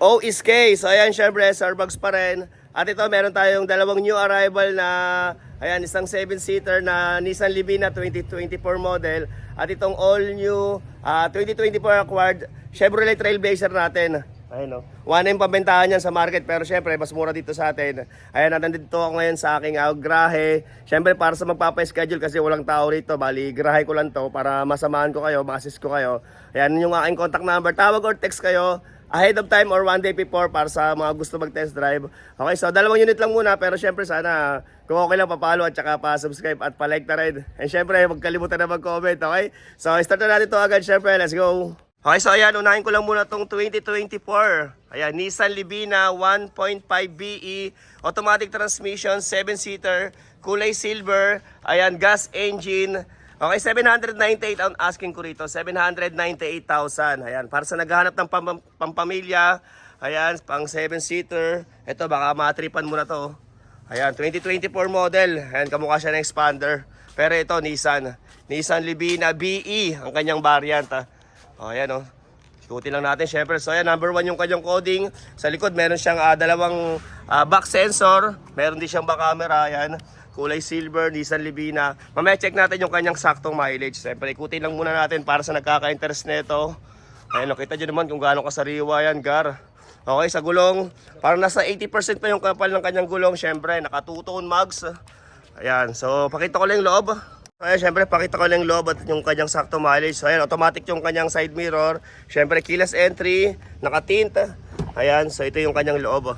OSK. So ayan, syempre, Starbucks pa rin. At ito, meron tayong dalawang new arrival na, ayan, isang 7-seater na Nissan Livina 2024 model. At itong all new 2024 acquired Chevrolet Trailblazer natin. Ayun, no? One yung pambentahan yan sa market, pero syempre mas mura dito sa atin. Ayan, nandito ako ngayon sa aking grahe. Syempre para sa magpapa-schedule kasi walang tao rito. Bali, grahe ko lang to para masamahan ko kayo, ma-assist ko kayo. Ayan yung aking contact number. Tawag or text kayo ahead of time or one day before para sa mga gusto mag-test drive. Okay, so dalawang unit lang muna, pero syempre sana kung okay lang pa-follow at saka pa-subscribe at pa-like na rin. And syempre, huwag kalimutan na mag-comment, okay? So start na natin to agad, syempre. Let's go! Okay, so ayan, unahin ko lang muna tong 2024. Ayan, Nissan Livina 1.5 BE, automatic transmission, 7-seater, kulay silver, ayan, gas engine. Okay, 798 ang asking ko rito, 798,000. Ayan, para sa naghahanap ng pampamilya, ayan, pang 7-seater. Ito, baka matripan mo na to. Ayan, 2024 model. Ayan, kamukha siya ng expander. Pero ito, Nissan Livina BE, ang kanyang variant. O, ayan o. Ikutin lang natin syempre. So ayan, number 1 yung kanyang coding. Sa likod meron siyang dalawang back sensor. Meron din siyang back camera. Ayan. Kulay silver, Nissan Livina. Mamaya check natin yung kanyang saktong mileage. Siyempre ikutin lang muna natin para sa nagkaka-interest nito. Ayan, nakita nyo naman kung gaano kasariwa yan, Gar. Okay, sa gulong, parang nasa 80% pa yung kapal ng kanyang gulong. Siyempre, naka two-tone mags. Ayan, so pakita ko lang yung loob. Ayan, syempre, pakita ko lang yung loob at yung kanyang sakto mileage. So, ayan, automatic yung kanyang side mirror. Syempre, keyless entry, naka-tint. Ayan, so ito yung kanyang loob.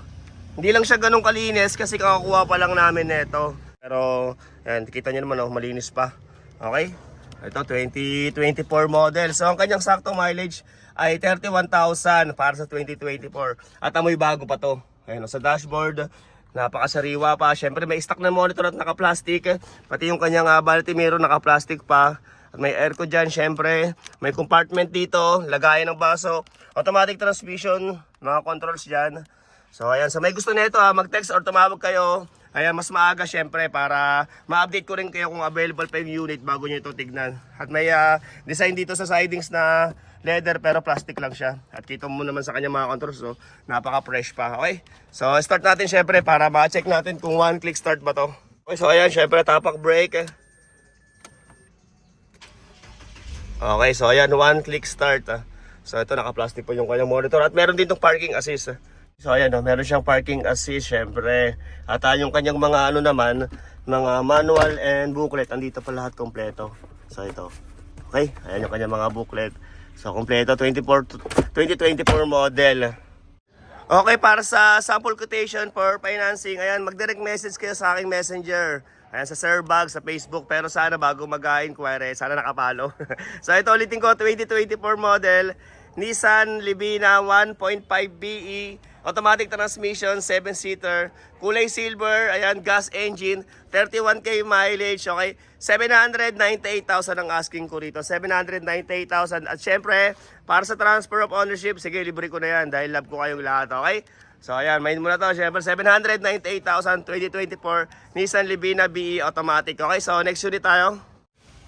Hindi lang siya ganun kalinis kasi kakakuha pa lang namin nito. Pero, ayan, kita nyo naman, malinis pa. Okay? Ito, 2024 model. So, ang kanyang sakto mileage ay 31,000 para sa 2024. At amoy bago pa to. Ayan, sa dashboard. Napakasariwa pa. Siyempre may stock na monitor at naka-plastic. Pati yung kanyang vanity mirror naka-plastic pa. At may aircon dyan syempre. May compartment dito. Lagayan ng baso. Automatic transmission. Mga controls dyan. So ayan. So may gusto nito mag-text or tumawag kayo. Ayan, mas maaga syempre para ma-update ko rin kayo kung available pa yung unit bago nyo ito tignan. At may design dito sa sidings na leather pero plastic lang siya. At kita mo naman sa kanya mga controls, so napaka-fresh pa. Okay? So start natin syempre para ma-check natin kung one click start ba to. Okay, so ayan syempre tapak brake. Okay, so ayan one click start. So ito naka-plastic po yung kanyang monitor at meron din tong parking assist. So ayan, meron siyang parking assist syempre. At yung kanyang mga naman, mga manual and booklet, andito pa lahat kompleto. So ito. Okay, ayan yung kanyang mga booklet. So kompleto 2024 model. Okay, para sa sample quotation for financing, ayan, mag-direct message kayo sa aking messenger. Ayan, sa Sir Bag, sa Facebook. Pero sana bago mag-inquire, sana nakapalo. So ito ulitin ko, 2024 model, Nissan Livina 1.5 BE, automatic transmission, 7-seater, kulay silver, ayan, gas engine, 31k mileage, okay? 798,000 ang asking ko rito, 798,000. At syempre, para sa transfer of ownership, sige, libre ko na yan dahil love ko kayong lahat, okay? So ayan, main muna to, syempre, 798,000, 2024, Nissan Livina BE automatic, okay? So next unit tayo.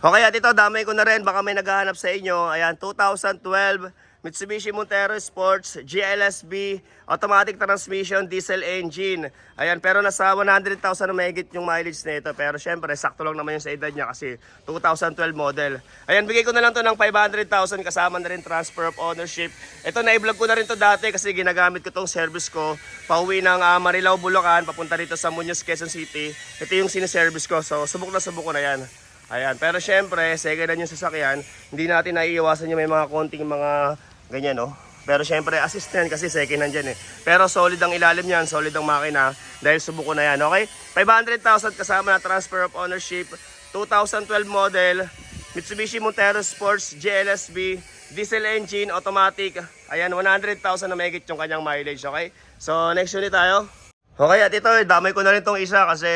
Okay, at ito, damay ko na rin, baka may naghahanap sa inyo, ayan, 2012, Mitsubishi Montero Sports GLSB automatic transmission diesel engine. Ayan, pero nasa 100,000 na mahigit yung mileage nito. Pero syempre, sakto lang naman yung sa edad niya kasi 2012 model. Ayan, bigay ko na lang to ng 500,000 kasama na rin transfer of ownership. Ito, na-vlog ko na rin to dati kasi ginagamit ko tong service ko. Pauwi ng Marilao, Bulacan, papunta rito sa Muñoz, Quezon City. Ito yung siniservice ko. So, subok ko na yan. Ayan, pero syempre, second hand yung sasakyan. Hindi natin naiiwasan yung may mga konting mga ganyan, no? Pero syempre, assistant kasi second hand dyan eh. Pero solid ang ilalim yan, solid ang makina dahil subuko na yan, okay? 500,000 kasama na transfer of ownership, 2012 model, Mitsubishi Montero Sports GLSB, diesel engine, automatic. Ayan, 100,000 na mahigit yung kanyang mileage, okay? So, next unit tayo. Okay, at ito, damay ko na rin tong isa kasi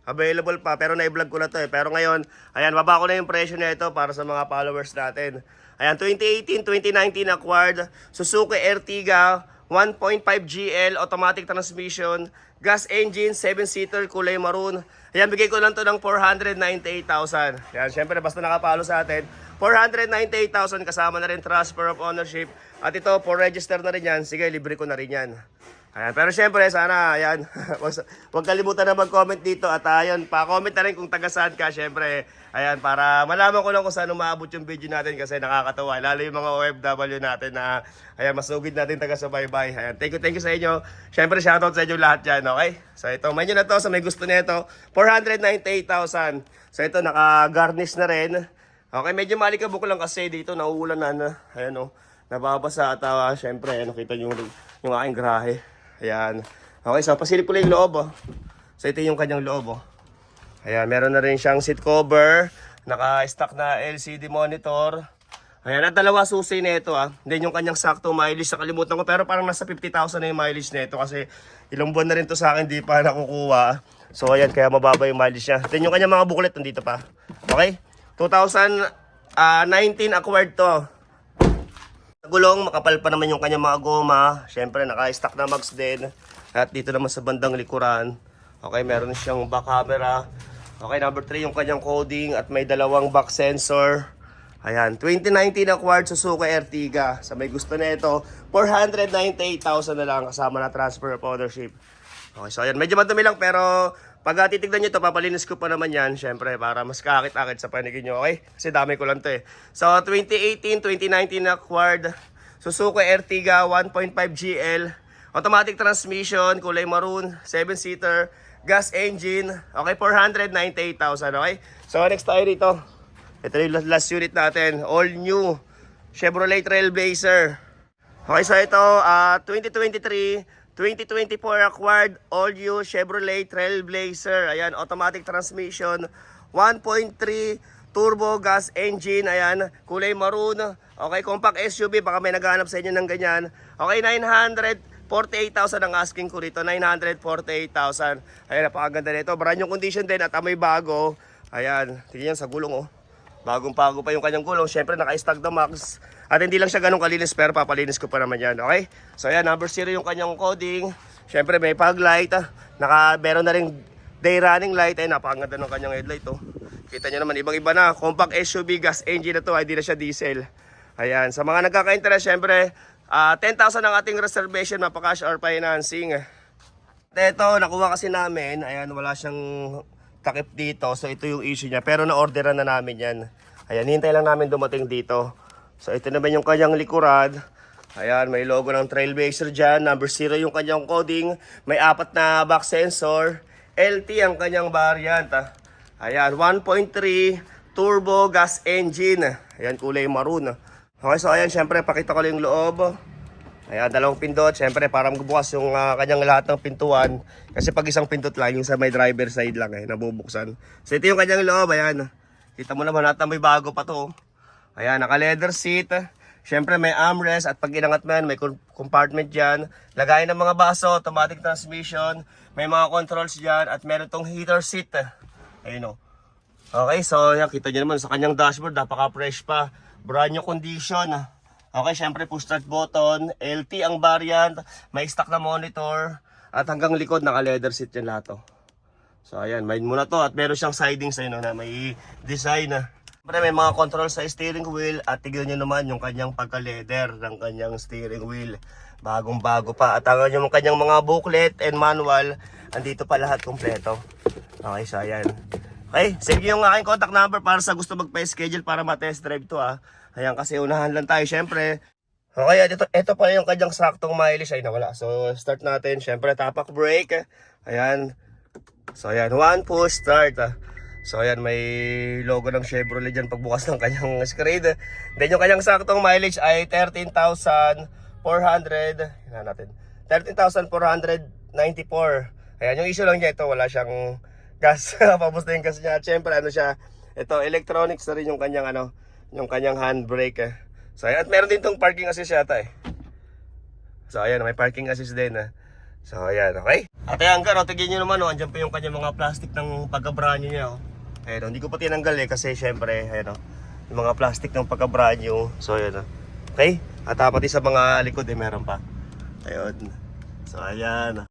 available pa, pero na-vlog ko na to eh. Pero ngayon, ayan, baba ko na yung presyo na ito para sa mga followers natin. Ayan, 2018, 2019 acquired, Suzuki Ertiga, 1.5 GL, automatic transmission, gas engine, 7-seater, kulay maroon. Ayan, bigay ko lang to ng 498,000. Ayan, syempre basta nakapalo sa atin, 498,000 kasama na rin transfer of ownership. At ito, for register na rin yan. Sige, libre ko na rin yan. Ayan, pero syempre, sana, ayan, huwag kalimutan na mag-comment dito. At ayun, pa-comment na rin kung taga saan ka, syempre. Ayan, para malaman ko lang kung saan umaabot yung video natin kasi nakakatawa. Lalo yung mga OFW natin na, ayan, masugid natin taga sa bye-bye. Ayan, thank you sa inyo. Syempre, shoutout sa inyo lahat dyan, okay? So ito, may nyo na to, sa may gusto nito, 498,000. So ito, naka-garnish na rin. Okay, medyo malikabok lang kasi dito, nauulan na. Ayan o, nababasa at syempre, ayan, kita nyo yung aking grahe. Ayan. Okay, so pasilip ko lang yung loob. So ito yung kanyang loob. Ayan, meron na rin siyang seat cover. Naka-stock na LCD monitor. Ayan, at dalawa susi na ito. Then yung kanyang sakto mileage, nakalimutan ko. Pero parang nasa 50,000 na yung mileage na ito. Kasi ilang buwan na rin to sa akin, di pa nakukuha. So ayan, kaya mababa yung mileage niya. Then yung kanyang mga booklet nandito pa. Okay? 2019 acquired to. Gulong, makapal pa naman yung kanyang mga goma. Siyempre, naka-stock na mags din. At dito naman sa bandang likuran. Okay, meron siyang back camera. Okay, number 3 yung kanyang coding. At may dalawang back sensor. Ayan, 2019 acquired Suzuki Ertiga. Sa may gusto na ito, 498,000 na lang kasama na transfer of ownership. Okay, so ayan, medyo madumi lang pero pag titignan nyo ito, papalinis ko pa naman yan. Siyempre, para mas kakit-akit sa panigin nyo. Okay? Kasi dami ko lang ito eh. So, 2018, 2019 acquired Suzuki Ertiga 1.5 GL. Automatic transmission, kulay maroon, 7-seater, gas engine. Okay, 498,000. Okay? So, next tayo dito. Ito yung last unit natin. All new Chevrolet Trailblazer. Okay, so ito, 2023, 2024 acquired all-new Chevrolet Trailblazer. Ayan, automatic transmission, 1.3 turbo gas engine. Ayan, kulay maroon. Okay, compact SUV. Baka may naghahanap sa inyo ng ganyan. Okay, 948,000 ang asking ko rito. 948,000. Ayan, napakaganda nito. Brand new condition din at amoy bago. Ayan, tingnan sa gulong oh. Bagong-bago pa yung kanyang gulong. Siyempre, naka-stock the max. At hindi lang siya ganun kalinis, pero papalinis ko pa naman yan. Okay? So, ayan, number 0 yung kanyang coding. Siyempre, may fog light. Meron na rin day running light. Ay, napakaganda ng kanyang headlight. Oh. Kita nyo naman, ibang-iba na. Compact SUV, gas engine na to. Hindi na siya diesel. Ayan. Sa mga nagkaka-interest, siyempre, 10,000 ang ating reservation. Mapa-cash or financing. Ito, nakuha kasi namin. Ayan, wala siyang takip dito. So ito yung issue niya. Pero na-orderan na namin yan. Ayan, hintay lang namin dumating dito. So ito naman yung kanyang likuran. Ayan, may logo ng Trailblazer dyan. Number 0 yung kanyang coding. May 4 na back sensor. LT ang kanyang variant. Ayan, 1.3 turbo gas engine. Ayan, kulay maroon. Okay, so ayan, syempre pakita ko lang yung loob. Ayan, dalawang pindot. Siyempre, para magbukas yung kanyang lahat ng pintuan. Kasi pag isang pindot lang, yung sa may driver side lang eh, nabubuksan. So, ito yung kanyang loob. Ayan. Kita mo naman natin may bago pa to. Ayan, naka-leather seat. Siyempre, may armrest. At pag inangat mo yan, may compartment dyan. Lagayan ng mga baso, automatic transmission. May mga controls dyan. At meron tong heater seat. Ayun o. Okay, so, yan, kita nyo naman sa kanyang dashboard. Napaka-fresh pa. Brand new condition. Okay, syempre push start button, LT ang variant, may stock na monitor, at hanggang likod naka-leather seat yan lahat to. So ayan, main muna to at meron siyang siding sa na may design. May mga control sa steering wheel at tignan nyo naman yung kanyang pagka-leather ng kanyang steering wheel. Bagong-bago pa at ang yung kanyang mga booklet and manual, andito pa lahat kompleto. Okay, so ayan. Okay, save yung aking contact number para sa gusto magpa-schedule para ma-test drive to Ayan, kasi unahan lang tayo, syempre. Okay, ito pala yung kanyang saktong mileage ay nawala. So, start natin, syempre, tapak brake. Ayan. So, ayan, one push start. So, ayan, may logo ng Chevrolet dyan pagbukas ng kanyang screen. Then, yung kanyang saktong mileage ay 13,400. Ayan natin. 13,494. Ayan, yung issue lang niya ito, wala siyang gas. Pabos na yung gas niya. Syempre, ano siya, ito, electronics na rin yung kanyang yung kanyang handbrake. So ayan, at meron din tong parking assist yata eh. So ayan, may parking assist din So ayan, okay. At ayan ka, tignan nyo naman andyan pa yung kanyang mga plastic ng pagka-brand niya Ayan, hindi ko pa tinanggal kasi syempre, ayan yung mga plastic ng pagka-brand new. So ayan Okay, at pati sa mga likod meron pa. Ayun. So ayan.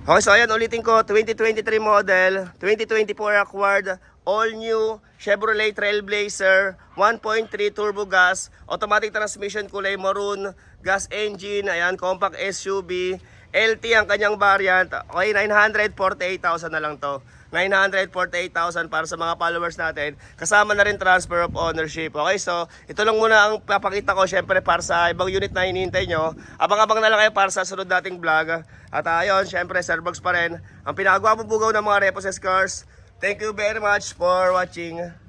Okay, so ayan, ulitin ko, 2023 model, 2024 acquired, all new Chevrolet Trailblazer, 1.3 turbo gas, automatic transmission, kulay maroon, gas engine, ayan, compact SUV, LT ang kanyang variant. Okay, 948,000 na lang to. 948,000 para sa mga followers natin. Kasama na rin transfer of ownership. Okay, so ito lang muna ang papakita ko syempre para sa ibang unit na hinihintay nyo. Abang-abang na lang kayo para sa sunod nating vlog. At ayun, syempre Sir Bugs pa rin ang pinakagwapong bugaw ng mga Repossessed cars. Thank you very much for watching.